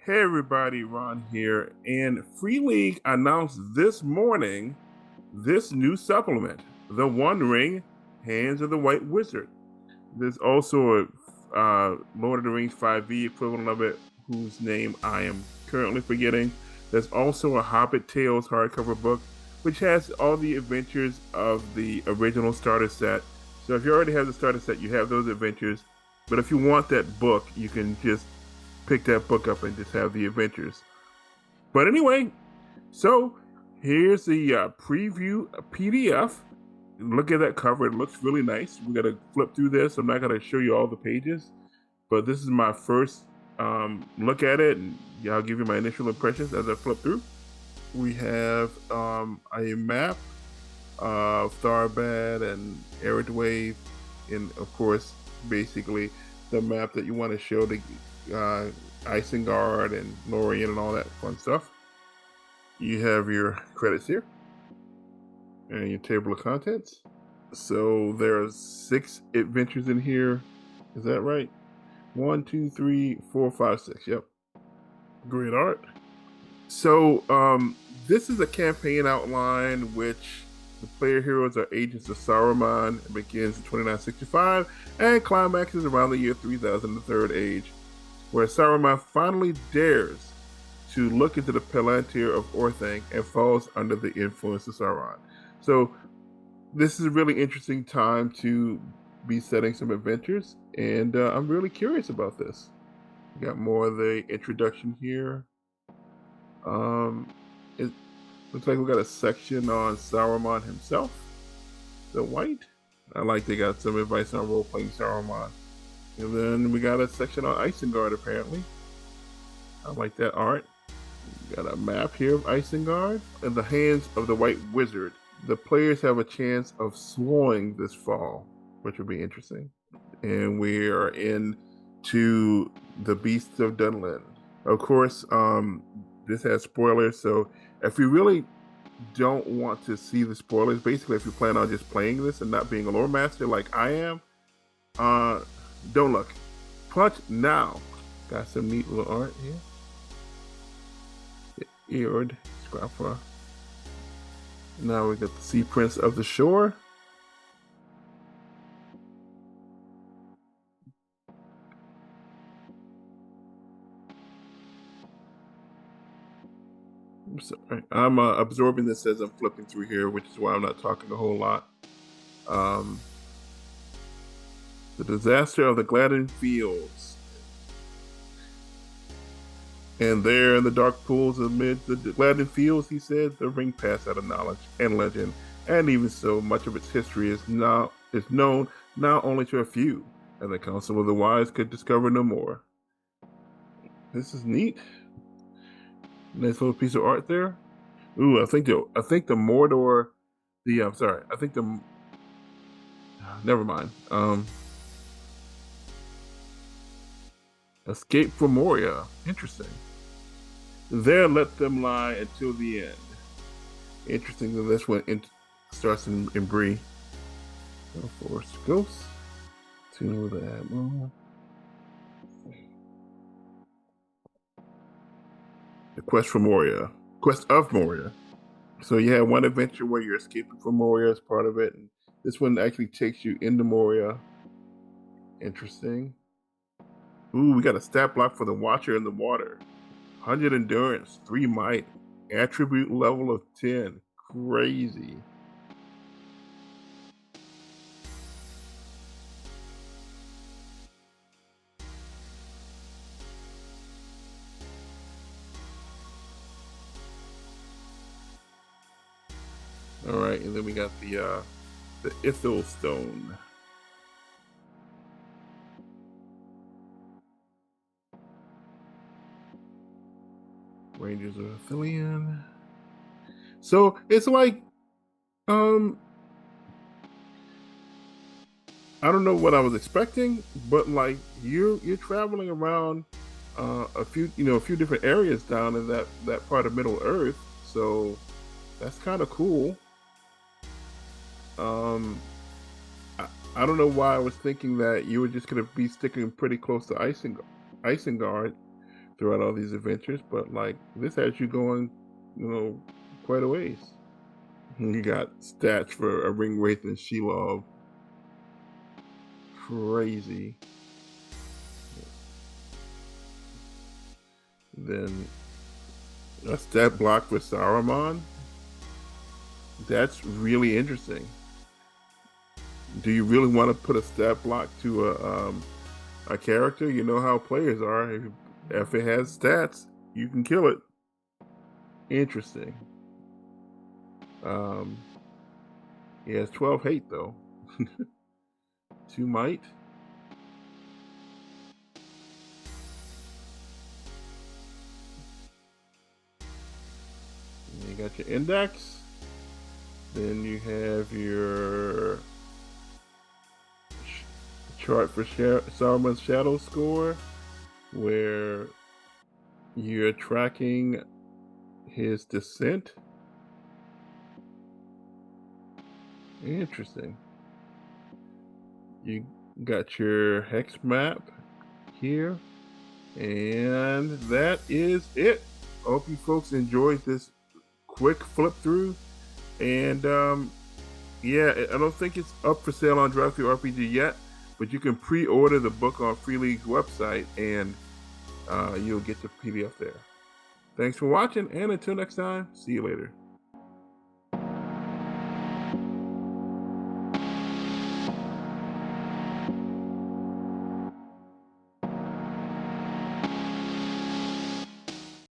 Hey everybody, Ron here. And Free League announced this morning this new supplement, The One Ring, Hands of the White Wizard. There's also a Lord of the Rings 5e equivalent of it, whose name I am currently forgetting. There's also a Hobbit Tales hardcover book, which has all the adventures of the original starter set. So if you already have the starter set, you have those adventures. But if you want that book, you can just pick that book up and just have the adventures. But anyway, so here's the preview PDF. Look at that cover; it looks really nice. We got to flip through this. I'm not going to show you all the pages, but this is my first look at it, and yeah, I'll give you my initial impressions as I flip through. We have a map of Tharbad and Eredwave, and of course, basically the map that you want to show the Isengard and Lorien and all that fun stuff. You have your credits here and your table of contents. So there's 6 adventures in here. Is that right? 1, 2, 3, 4, 5, 6. Yep. Great art. So this is a campaign outline which the player heroes are agents of Saruman. It begins in 2965 and climaxes around the year 3000, the Third Age, where Saruman finally dares to look into the Palantir of Orthanc and falls under the influence of Sauron. So this is a really interesting time to be setting some adventures, and I'm really curious about this. We got more of the introduction here. It looks like we got a section on Saruman himself, the White. I like they got some advice on role-playing Saruman. And then we got a section on Isengard, apparently. I like that art. We got a map here of Isengard. In the hands of the White Wizard, the players have a chance of slowing this fall, which would be interesting. And we are into the Beasts of Dunlin. Of course, this has spoilers, so if you really don't want to see the spoilers, basically if you plan on just playing this and not being a lore master like I am, don't look. Punch now. Got some neat little art here. Eord, Scrappa. Now we got the Sea Prince of the Shore. I'm sorry. I'm absorbing this as I'm flipping through here, which is why I'm not talking a whole lot. The disaster of the Gladden Fields. And there in the dark pools amid the Gladden Fields, he said, the ring passed out of knowledge and legend, and even so, much of its history is known now only to a few, and the Council of the Wise could discover no more. This is neat. Nice little piece of art there. Ooh, I think the Mordor, I'm sorry, I think the never mind. Escape from Moria. Interesting. There, let them lie until the end. Interesting that this one starts in Bree. Forest Ghost. To the Admiral. The Quest for Moria. Quest of Moria. So you have one adventure where you're escaping from Moria as part of it, and this one actually takes you into Moria. Interesting. Ooh, we got a stat block for the Watcher in the Water. 100 endurance, 3 might, attribute level of 10. Crazy. All right, and then we got the Ithil Stone. Rangers of Athelion. So it's like, I don't know what I was expecting, but like you're traveling around a few different areas down in that part of Middle Earth. So that's kind of cool. Um, I don't know why I was thinking that you were just gonna be sticking pretty close to Isengard, throughout all these adventures, but like this has you going, quite a ways. You got stats for a Ring Wraith and Shelob. Crazy. Then a stat block for Saruman. That's really interesting. Do you really want to put a stat block to a character? You know how players are. If it has stats, you can kill it. Interesting. He has 12 hate though. 2 might. And you got your index. Then you have your chart for Saruman's Shadow score, where you're tracking his descent. Interesting. You got your hex map here, and that is it. I hope you folks enjoyed this quick flip through, and yeah, I don't think it's up for sale on DriveThruRPG yet, but you can pre-order the book on Free League's website, and you'll get the PDF there. Thanks for watching, and until next time, see you later.